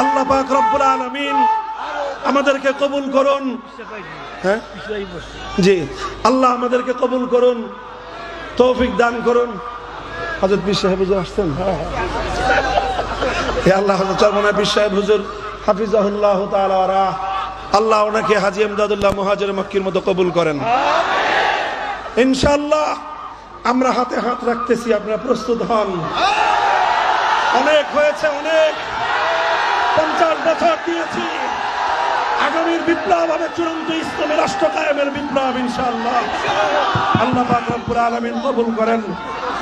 আল্লাহ পাক রব্বুল আলামিন আমাদেরকে কবুল করুন। হ্যাঁ জি, আল্লাহ আমাদেরকে কবুল করুন, তৌফিক দান করুন। হযরত পীর সাহেব হুজুর আসছেন। হে আল্লাহ, হযরত চরমনায় পীর সাহেব হুজুর হাফিজাহুল্লাহ তাআলা ওয়া রাহ, আল্লাহ ওনাকে হাজী ইমদাদুল্লাহ মুহাজির মক্কির মতো কবুল করেন ইনশাআল্লাহ। আমরা হাতে হাত রাখতেছি, আপনারা প্রস্তুত হন। অনেক হয়েছে, অনেক 50 বছর দিয়েছি। আগামীর বিপ্লব হবে চূড়ান্ত ইসলামী রাষ্ট্র কায়েমের বিপ্লব ইনশাআল্লাহ। আল্লাহ পাক রব্বুল আলামিন কবুল করেন।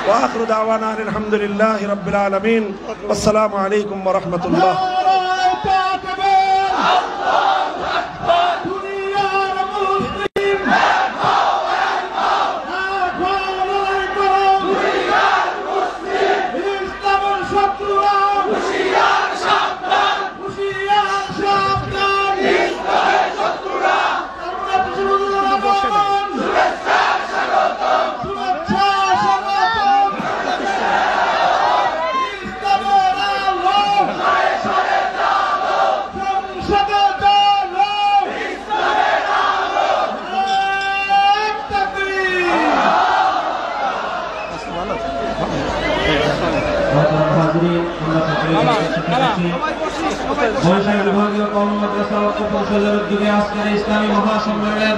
ওয়া আখিরু দাওয়ানা আলহামদুলিল্লাহি রাব্বিল আলামিন। আসসালামু আলাইকুম ওয়া রাহমাতুল্লাহ। বিভাগীয় কর্মকর্তা পরিষদের উদ্যোগে আজকের ইসলামী মহাসম্মেলনের